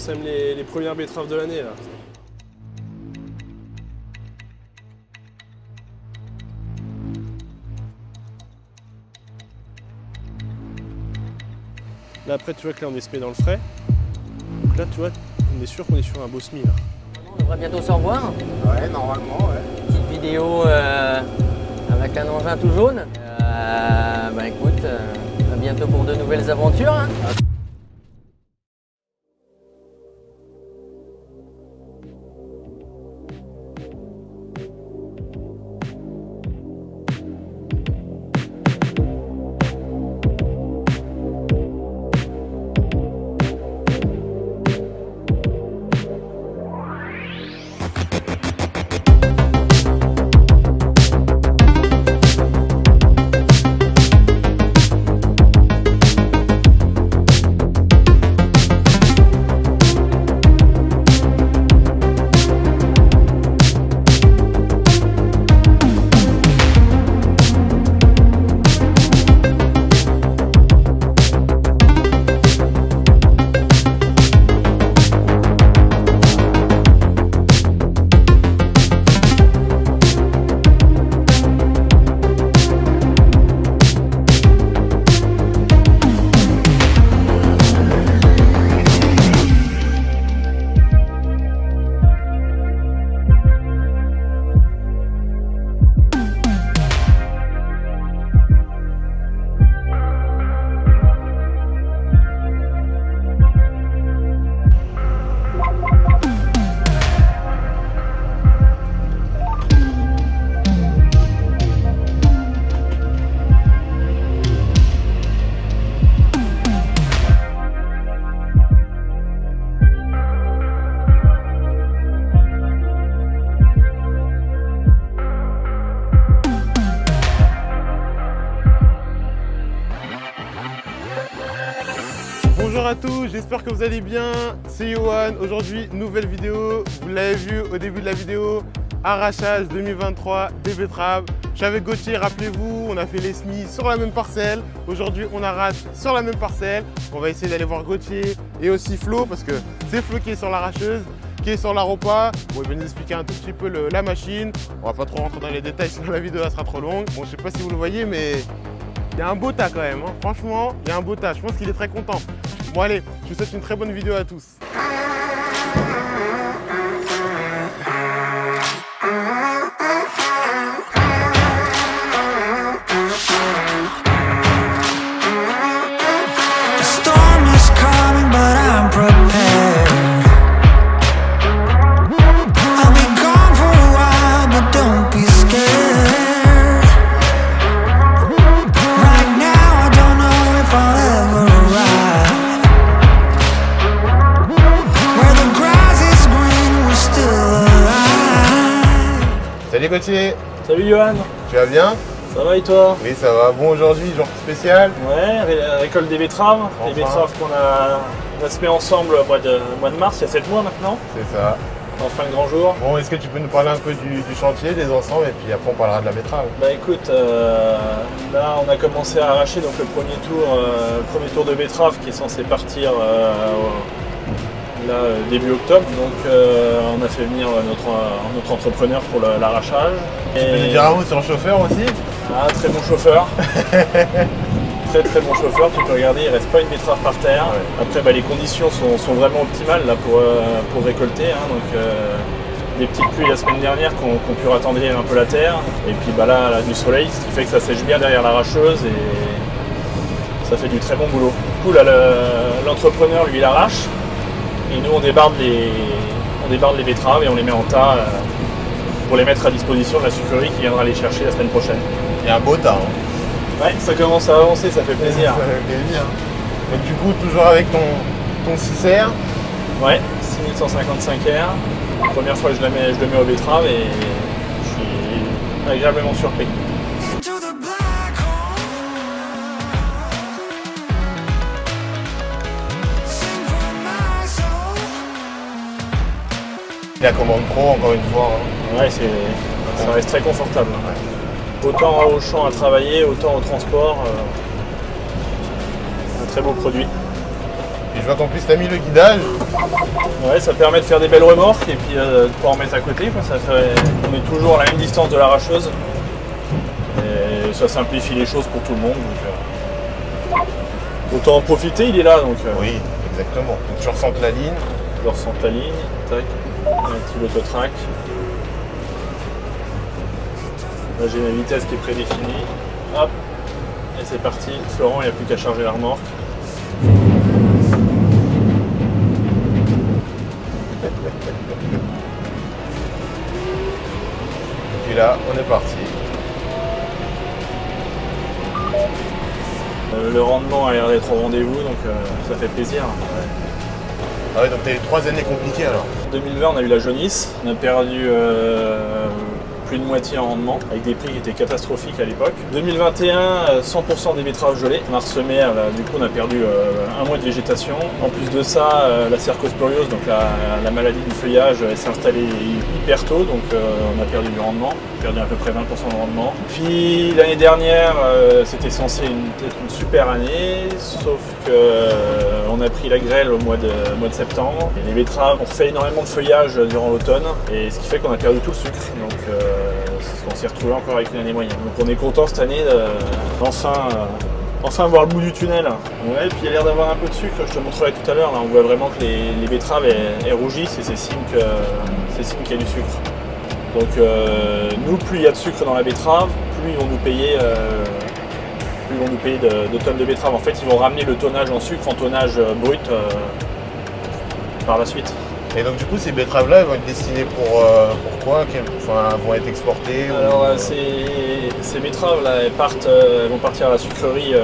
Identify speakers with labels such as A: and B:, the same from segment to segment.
A: sème les premières betteraves de l'année là. Là après tu vois que là on est semé dans le frais. Donc là tu vois, on est sûr qu'on est sur un beau semis là.
B: On devrait bientôt se revoir.
C: Ouais, normalement, ouais.
B: Petite vidéo avec un engin tout jaune. Bah écoute, à bientôt pour de nouvelles aventures. Hein.
C: Bonjour à tous, j'espère que vous allez bien, c'est Johan. Aujourd'hui, nouvelle vidéo, vous l'avez vu au début de la vidéo, arrachage 2023 des betteraves. Je suis avec Gauthier, rappelez-vous, on a fait les semis sur la même parcelle. Aujourd'hui, on arrache sur la même parcelle. On va essayer d'aller voir Gauthier et aussi Flo, parce que c'est Flo qui est sur l'arracheuse, qui est sur la repas. Bon, il va nous expliquer un tout petit peu la machine. On va pas trop rentrer dans les détails, sinon la vidéo elle sera trop longue. Bon, je sais pas si vous le voyez, mais il y a un beau tas quand même, hein. Franchement, il y a un beau tas. Je pense qu'il est très content. Bon allez, je vous souhaite une très bonne vidéo à tous. Salut Gauthier.
A: Salut Johan.
C: Tu vas bien?
A: Ça va et toi?
C: Oui, ça va. Bon, aujourd'hui, jour spécial.
A: Ouais, récolte des betteraves. Enfin. Des betteraves qu'on a semées ensemble au mois de mars, il y a 7 mois maintenant.
C: C'est ça.
A: Enfin le grand jour.
C: Bon, est-ce que tu peux nous parler un peu du chantier, des ensembles, et puis après on parlera de la betterave?
A: Bah écoute, là on a commencé à arracher donc le premier tour de betterave qui est censé partir là, début octobre. Donc on a fait venir notre entrepreneur pour l'arrachage.
C: Tu peux nous dire un mot sur le chauffeur aussi?
A: Ah, très bon chauffeur. Très bon chauffeur, tu peux regarder, il ne reste pas une betterave par terre. Ouais. Après bah, les conditions sont vraiment optimales là, pour récolter. Hein, donc, des petites pluies la semaine dernière qui ont pu rattendrir un peu la terre. Et puis bah, là du soleil, ce qui fait que ça sèche bien derrière l'arracheuse et ça fait du très bon boulot. Du coup là l'entrepreneur lui il arrache et nous on débarde les betteraves et on les met en tas pour les mettre à disposition de la sucrerie qui viendra les chercher la semaine prochaine.
C: Il y a un beau tas. Hein.
A: Ouais, ça commence à avancer, ça fait plaisir.
C: Ça fait plaisir. Donc du coup, toujours avec ton 6R.
A: Ouais, 6155R. La première fois que je le mets aux betteraves et je suis agréablement surpris.
C: La commande pro, encore une fois. Hein.
A: Ouais, ça reste très confortable. Ouais. Autant au champ à travailler, autant au transport. Un très beau produit.
C: Et je vois qu'en plus tu as mis le guidage.
A: Ouais, ça permet de faire des belles remorques et puis de pouvoir en mettre à côté. Quoi. On est toujours à la même distance de l'arracheuse. Et ça simplifie les choses pour tout le monde. Donc, autant en profiter, il est là. Donc,
C: oui, exactement. Donc tu ressentes la ligne.
A: Je ressens la ligne. Tac. Un petit auto-track. Là j'ai ma vitesse qui est prédéfinie. Hop. Et c'est parti. Florent, il n'y a plus qu'à charger la remorque.
C: Et là, on est parti.
A: Le rendement a l'air d'être au rendez-vous, donc ça fait plaisir. Ouais.
C: Ah ouais, donc tu as eu 3 années compliquées alors.
A: En 2020, on a eu la jaunisse. On a perdu plus de moitié en rendement, avec des prix qui étaient catastrophiques à l'époque. 2021, 100% des betteraves gelées. On a ressemé, du coup on a perdu un mois de végétation. En plus de ça, la cercosporiose, donc la maladie du feuillage, elle s'est installée hyper tôt, donc on a perdu du rendement. On a perdu à peu près 20% de rendement. Puis l'année dernière, c'était censé être une super année, sauf qu'on a pris la grêle au mois de septembre. Et les betteraves ont fait énormément de feuillage durant l'automne, et ce qui fait qu'on a perdu tout le sucre. Donc on s'est retrouvé encore avec une année moyenne. Donc on est content cette année enfin voir le bout du tunnel. Ouais, et puis il y a l'air d'avoir un peu de sucre, je te montrerai tout à l'heure. Là on voit vraiment que les betteraves elles rougissent et c'est signe qu'il y a du sucre. Donc nous, plus il y a de sucre dans la betterave, plus ils vont nous payer, de tonnes de betteraves. En fait, ils vont ramener le tonnage en sucre en tonnage brut par la suite.
C: Et donc du coup, ces betteraves-là, elles vont être destinées pour quoi? Enfin, vont être exportées?
A: Alors ces betteraves-là, elles vont partir à la sucrerie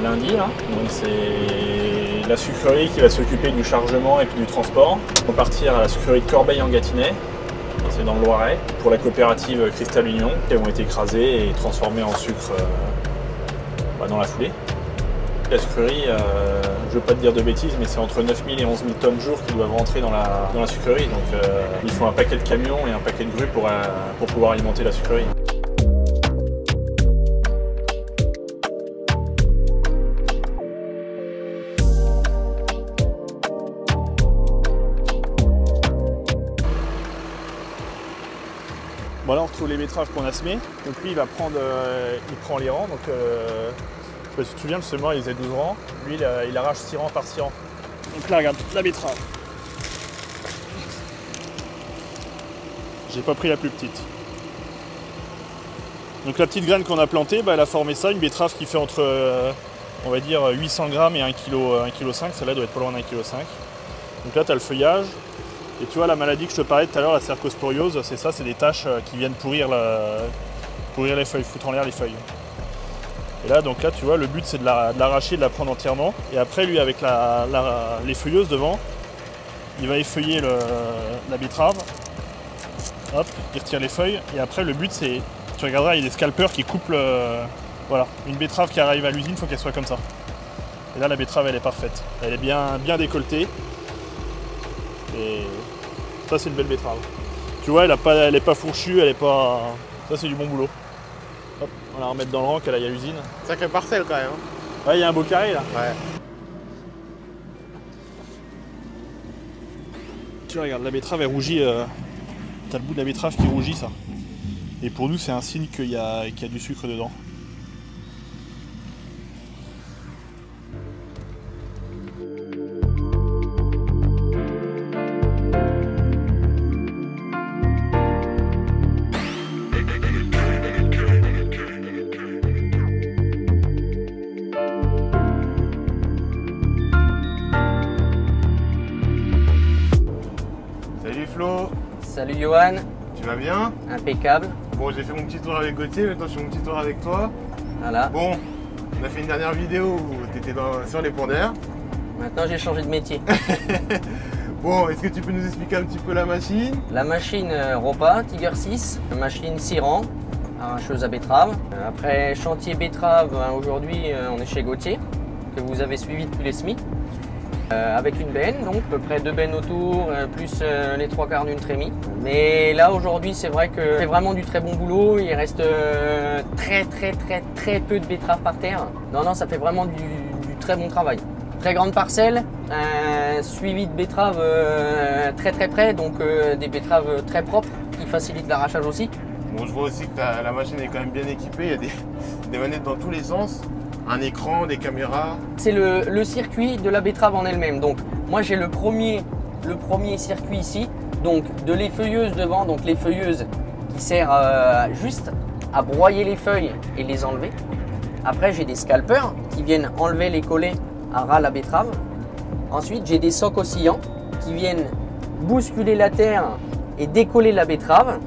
A: lundi. Là. Donc c'est la sucrerie qui va s'occuper du chargement et puis du transport. Elles vont partir à la sucrerie de Corbeil en Gâtinais. C'est dans le Loiret, pour la coopérative Cristal Union. Elles vont être écrasées et transformées en sucre dans la foulée. La sucrerie, je ne veux pas te dire de bêtises, mais c'est entre 9 000 et 11 000 tonnes jour qui doivent rentrer dans la sucrerie. Donc il faut un paquet de camions et un paquet de grues pour pouvoir alimenter la sucrerie. Bon là on retrouve les betteraves qu'on a semées. Donc lui il prend les rangs. Donc je sais pas si tu te souviens, le semoir il faisait 12 rangs. Lui il arrache 6 rangs par 6 rangs. Donc là regarde la betterave. J'ai pas pris la plus petite. Donc la petite graine qu'on a plantée, elle a formé ça, une betterave qui fait entre on va dire 800 grammes et 1,5 kg. Celle-là doit être pas loin d'1,5 kg. Donc là tu as le feuillage. Et tu vois la maladie que je te parlais tout à l'heure, la cercosporiose, c'est ça, c'est des taches qui viennent pourrir les feuilles, foutre en l'air les feuilles. Et là, donc là, tu vois, le but c'est de l'arracher, de la prendre entièrement. Et après, lui, avec les feuilleuses devant, il va effeuiller la betterave. Hop, il retire les feuilles. Et après, le but c'est, tu regarderas, il y a des scalpeurs qui coupent voilà, une betterave qui arrive à l'usine, il faut qu'elle soit comme ça. Et là, la betterave, elle est parfaite. Elle est bien décolletée. Et ça c'est une belle betterave. Tu vois, elle est pas fourchue, elle est pas. Ça c'est du bon boulot. Hop, on va la remettre dans le rang qu'elle aille à l'usine.
C: Sacrée parcelle quand même. Hein.
A: Ouais, il y a un beau carré là.
C: Ouais.
A: Tu vois, regarde, la betterave elle rougit. T'as le bout de la betterave qui rougit ça. Et pour nous c'est un signe qu'il y a du sucre dedans.
C: Salut Flo.
B: Salut Johan.
C: Tu vas bien?
B: Impeccable.
C: Bon, j'ai fait mon petit tour avec Gauthier, maintenant je fais mon petit tour avec toi.
B: Voilà.
C: Bon, on a fait une dernière vidéo où tu étais sur les ponts d'air.
B: Maintenant j'ai changé de métier.
C: Bon, est-ce que tu peux nous expliquer un petit peu la machine?
B: La machine Ropa Tiger 6, une machine 6 rangs, arracheuse à betterave. Après chantier betterave, aujourd'hui on est chez Gauthier, que vous avez suivi depuis les semis. Avec une benne, donc à peu près 2 bennes autour, plus les 3/4 d'une trémie. Mais là aujourd'hui c'est vrai que c'est vraiment du très bon boulot, il reste très peu de betteraves par terre. Non, ça fait vraiment du très bon travail. Très grande parcelle, un suivi de betteraves très près, donc des betteraves très propres qui facilitent l'arrachage aussi.
C: Bon, je vois aussi que la machine est quand même bien équipée, il y a des manettes dans tous les sens, un écran, des caméras.
B: C'est le circuit de la betterave en elle-même. Donc moi j'ai le premier circuit ici, donc de l'effeuilleuse devant, donc l'effeuilleuse qui sert juste à broyer les feuilles et les enlever. Après j'ai des scalpers qui viennent enlever les collets à ras la betterave. Ensuite j'ai des socs oscillants qui viennent bousculer la terre et décoller la betterave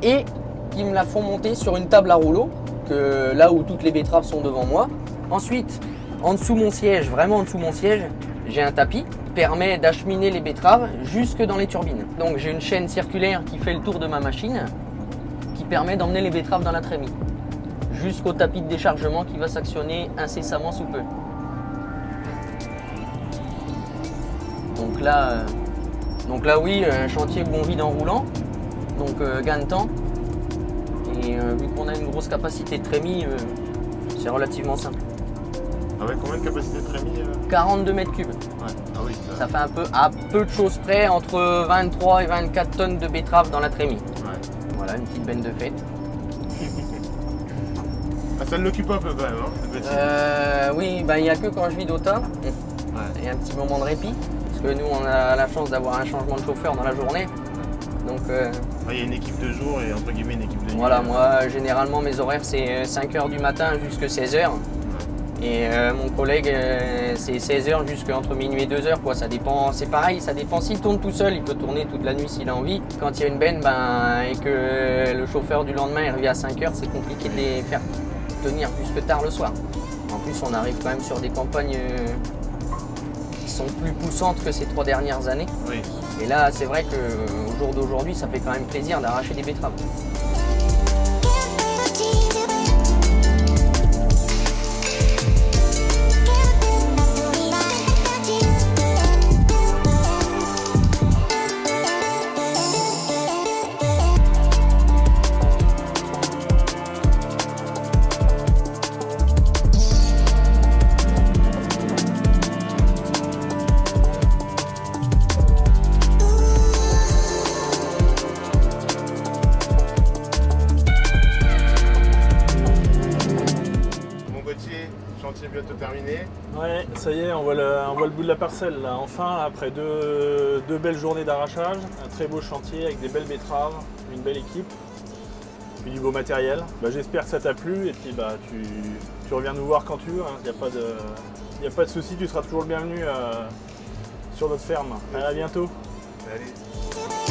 B: et qui me la font monter sur une table à rouleau, que là où toutes les betteraves sont devant moi. Ensuite, en dessous mon siège, vraiment en dessous mon siège, j'ai un tapis qui permet d'acheminer les betteraves jusque dans les turbines. Donc j'ai une chaîne circulaire qui fait le tour de ma machine qui permet d'emmener les betteraves dans la trémie jusqu'au tapis de déchargement qui va s'actionner incessamment sous peu. Donc là oui, un chantier où on vide en roulant, donc gain de temps. Et vu qu'on a une grosse capacité de trémie, c'est relativement simple.
C: Ah ouais, combien de capacité de trémie
B: 42 mètres cubes.
C: Ouais. Ah oui,
B: ça fait à peu de choses près entre 23 et 24 tonnes de betteraves dans la trémie.
C: Ouais.
B: Voilà, une petite benne de fête.
C: Ah, ça l'occupe un peu quand même, hein,
B: oui, il n'y a que quand je vide au tas. Il y a un petit moment de répit. Parce que nous, on a la chance d'avoir un changement de chauffeur dans la journée. Donc,
C: il y a une équipe de jour et entre guillemets une équipe de nuit.
B: Voilà, moi, généralement, mes horaires, c'est 5h du matin jusqu'à 16h. Et mon collègue, c'est 16h jusqu'entre minuit et 2h. Quoi. Ça dépend, c'est pareil, ça dépend. S'il tourne tout seul, il peut tourner toute la nuit s'il a envie. Quand il y a une benne et que le chauffeur du lendemain il revient à 5h, c'est compliqué de les faire tenir jusque tard le soir. En plus, on arrive quand même sur des campagnes qui sont plus poussantes que ces 3 dernières années.
C: Oui.
B: Et là, c'est vrai qu'au jour d'aujourd'hui, ça fait quand même plaisir d'arracher des betteraves.
C: Chantier bientôt terminé.
A: Ouais, ça y est, on voit le bout de la parcelle là. Enfin, après deux belles journées d'arrachage, un très beau chantier avec des belles betteraves, une belle équipe, puis du beau matériel. J'espère que ça t'a plu et puis tu reviens nous voir quand tu veux. Il n'y a pas de souci, tu seras toujours le bienvenu sur notre ferme. À bientôt.
C: Allez.